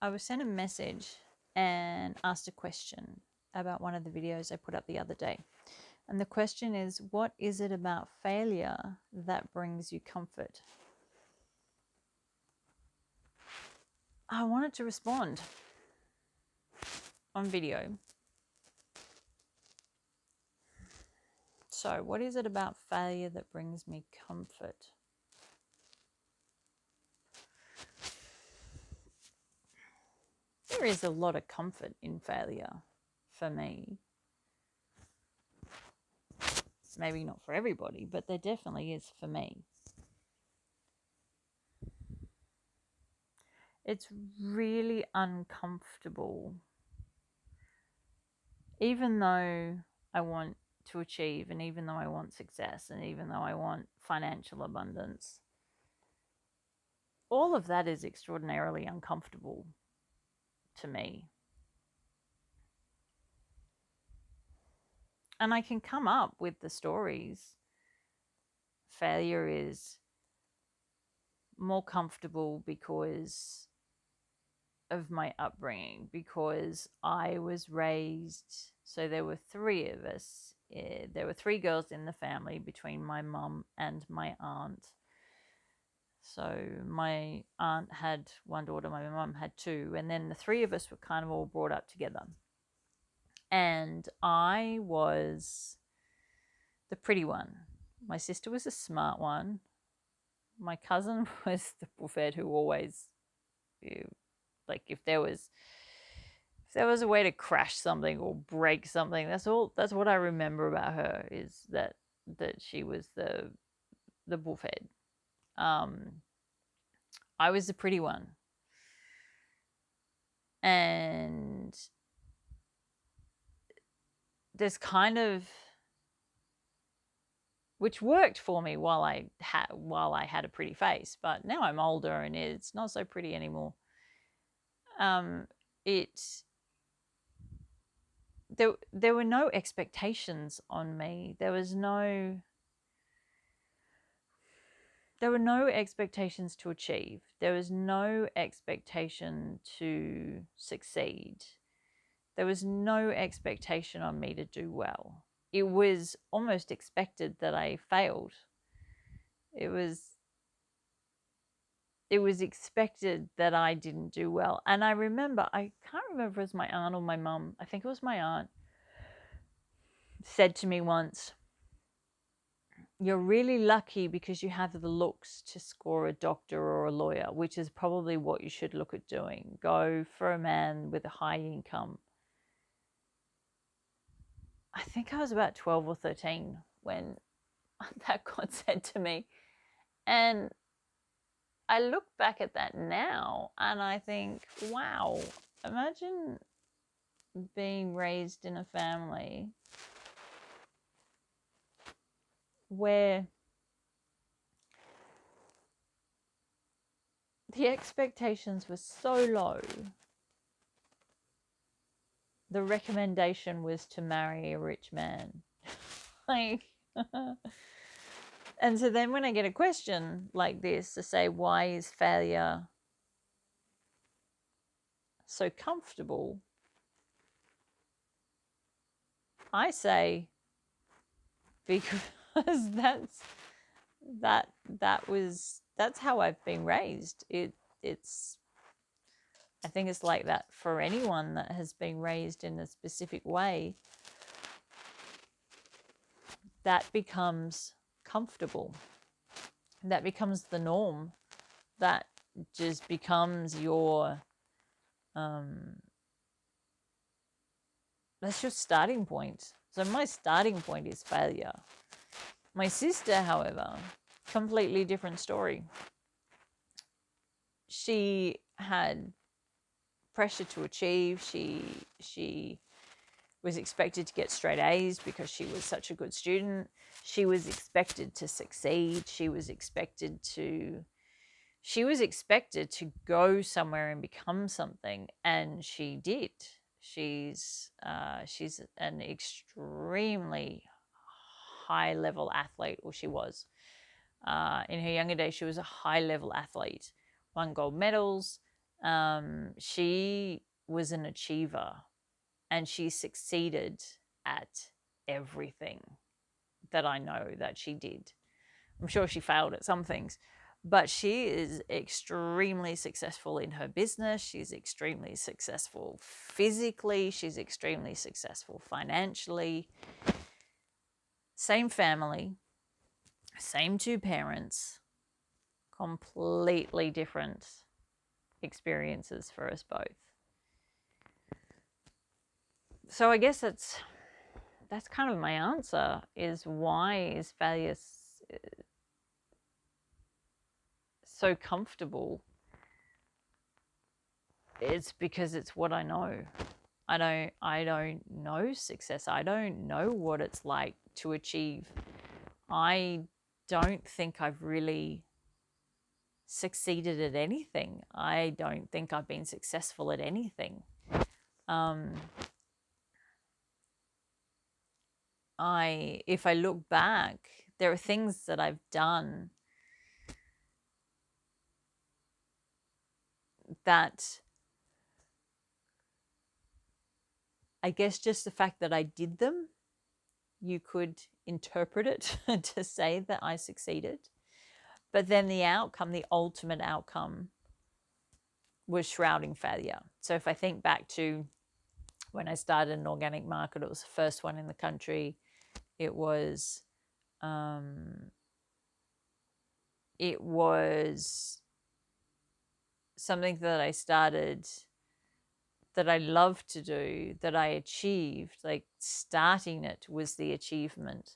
I was sent a message and asked a question about one of the videos I put up the other day. And the question is, what is it about failure that brings you comfort? I wanted to respond on video. So, what is it about failure that brings me comfort? There is a lot of comfort in failure for me. Maybe not for everybody, but there definitely is for me. It's really uncomfortable. Even though I want to achieve, and even though I want success, and even though I want financial abundance, all of that is extraordinarily uncomfortable to me. And I can come up with the stories. Failure is more comfortable because of my upbringing, because I was raised, so there were three of us. There were three girls in the family between my mum and my aunt. So my aunt had one daughter, my mum had two, and then the three of us were kind of all brought up together. And I was the pretty one. My sister was a smart one. My cousin was the buffet who always, like, if there was a way to crash something or break something, that's what I remember about her, is that she was the buffet. I was the pretty one. And there's kind of, which worked for me while I had a pretty face, but now I'm older and it's not so pretty anymore. There were no expectations on me. There were no expectations to achieve. There was no expectation to succeed. There was no expectation on me to do well. It was almost expected that I failed. It was expected that I didn't do well. And I can't remember if it was my aunt or my mum, I think it was my aunt, said to me once, "You're really lucky because you have the looks to score a doctor or a lawyer," which is probably what you should look at doing. Go for a man with a high income. I think I was about 12 or 13 when that got said to me. And I look back at that now and I think, wow, imagine being raised in a family where the expectations were so low. The recommendation was to marry a rich man. Like, and so then when I get a question like this to say, why is failure so comfortable? I say, because that's how I've been raised. It's I think it's like that for anyone that has been raised in a specific way. That becomes comfortable. That becomes the norm. That just becomes your that's your starting point. So my starting point is failure. My sister, however, completely different story. She had pressure to achieve. She was expected to get straight A's because she was such a good student. She was expected to succeed. She was expected to go somewhere and become something, and she did. She's an extremely high level athlete, or she was. In her younger days, she was a high level athlete, won gold medals, She was an achiever, and she succeeded at everything that I know that she did. I'm sure she failed at some things, but she is extremely successful in her business. She's extremely successful physically. She's extremely successful financially. Same family, same two parents, completely different experiences for us both. So I guess that's kind of my answer, is why is failure so comfortable? It's because it's what I know. I don't know success. I don't know what it's like to achieve. I don't think I've really succeeded at anything. I don't think I've been successful at anything. If I look back, there are things that I've done that, I guess just the fact that I did them, you could interpret it to say that I succeeded. But then the outcome, the ultimate outcome, was shrouding failure. So if I think back to when I started an organic market, it was the first one in the country. It was something that I started, that I loved to do, that I achieved. Like, starting it was the achievement,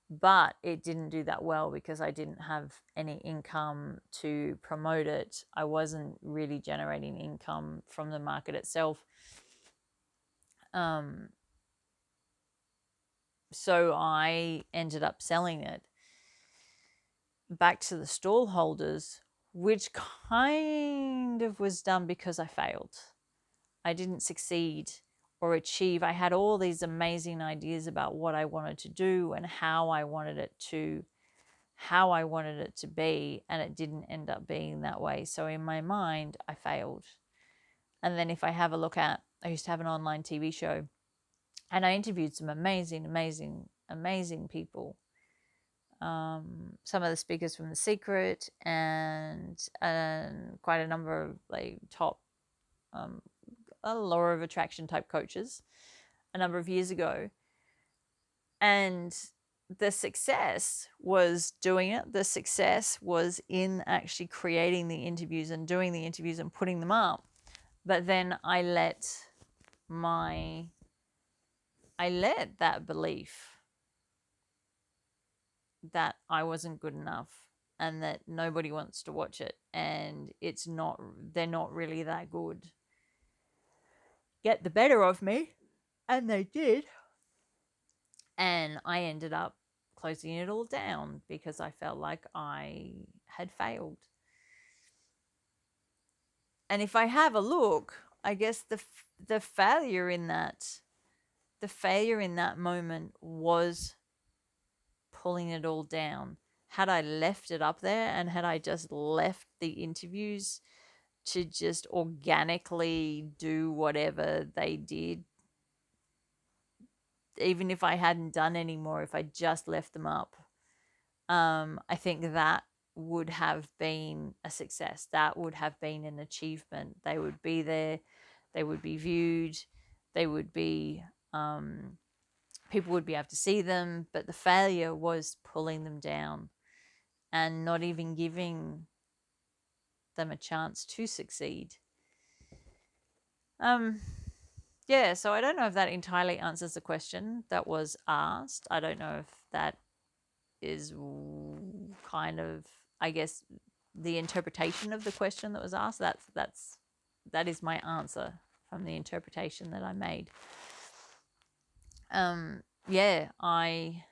but it didn't do that well because I didn't have any income to promote it. I wasn't really generating income from the market itself. So I ended up selling it back to the stall holders, which kind of was done because I failed. I didn't succeed or achieve. I had all these amazing ideas about what I wanted to do and how I wanted it to be, and it didn't end up being that way. So in my mind, I failed. And then if I have a look at, I used to have an online TV show, and I interviewed some amazing people. Some of the speakers from The Secret, and quite a number of like top a law of attraction type coaches a number of years ago. And the success was doing it. The success was in actually creating the interviews and doing the interviews and putting them up. But then I let that belief that I wasn't good enough and that nobody wants to watch it and they're not really that good, get the better of me. And they did. And I ended up closing it all down because I felt like I had failed. And if I have a look, I guess the failure in that moment was pulling it all down. Had I left it up there and had I just left the interviews to just organically do whatever they did, even if I hadn't done any more, if I just left them up, I think that would have been a success. That would have been an achievement. They would be there. They would be viewed. They would be, people would be able to see them. But the failure was pulling them down and not even giving them a chance to succeed. Yeah, so I don't know if that entirely answers the question that was asked. I don't know if that is kind of, I guess, the interpretation of the question that was asked. That is my answer from the interpretation that I made. Yeah, I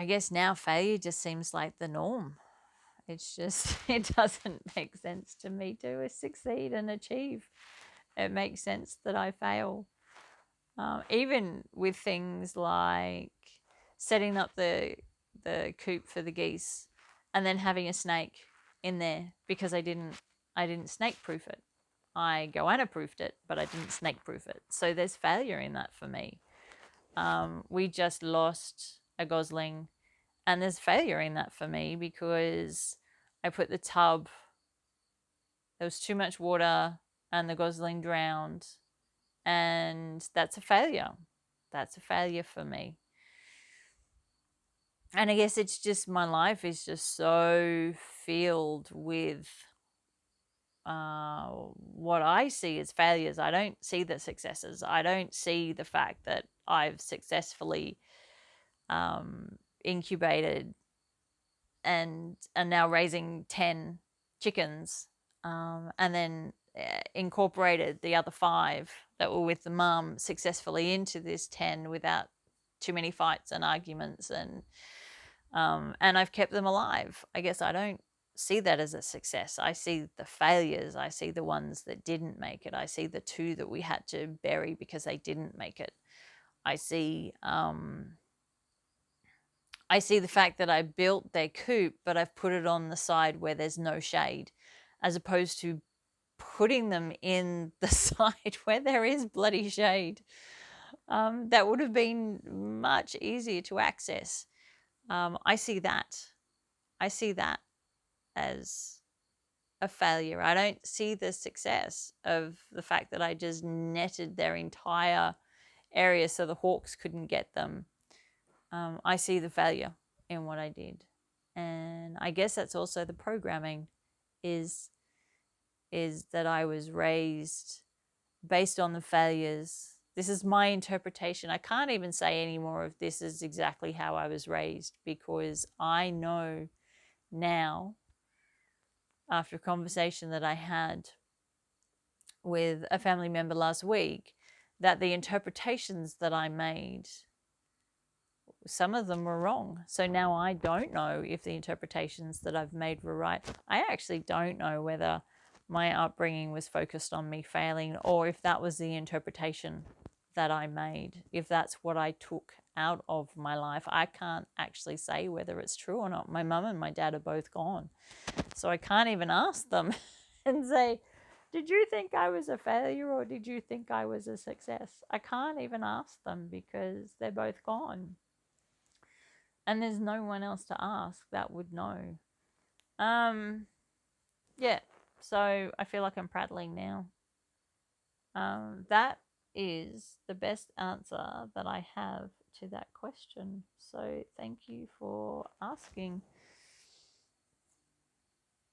guess now failure just seems like the norm. It's just, it doesn't make sense to me to succeed and achieve. It makes sense that I fail. Even with things like setting up the coop for the geese and then having a snake in there because I didn't I didn't snake proof it. I goanna proofed it, but I didn't snake proof it. So there's failure in that for me. We just lost a gosling, and there's failure in that for me because I put the tub, there was too much water, and the gosling drowned, and that's a failure. That's a failure for me. And I guess it's just my life is just so filled with what I see as failures. I don't see the successes. I don't see the fact that I've successfully incubated and are now raising 10 chickens, and then incorporated the other 5 that were with the mum successfully into this 10 without too many fights and arguments, and I've kept them alive. I guess I don't see that as a success. I see the failures. I see the ones that didn't make it. I see the 2 that we had to bury because they didn't make it. I see the fact that I built their coop, but I've put it on the side where there's no shade, as opposed to putting them in the side where there is bloody shade. That would have been much easier to access. I see that. I see that as a failure. I don't see the success of the fact that I just netted their entire area so the hawks couldn't get them. I see the failure in what I did. And I guess that's also the programming is that I was raised based on the failures. This is my interpretation. I can't even say any more of this is exactly how I was raised, because I know now, after a conversation that I had with a family member last week, that the interpretations that I made, some of them were wrong. So now I don't know if the interpretations that I've made were right. I actually don't know whether my upbringing was focused on me failing, or if that was the interpretation that I made, if that's what I took out of my life. I can't actually say whether it's true or not. My mum and my dad are both gone, so I can't even ask them and say, did you think I was a failure or did you think I was a success? I can't even ask them because they're both gone. And there's no one else to ask that would know. Yeah, so I feel like I'm prattling now. That is the best answer that I have to that question. So thank you for asking.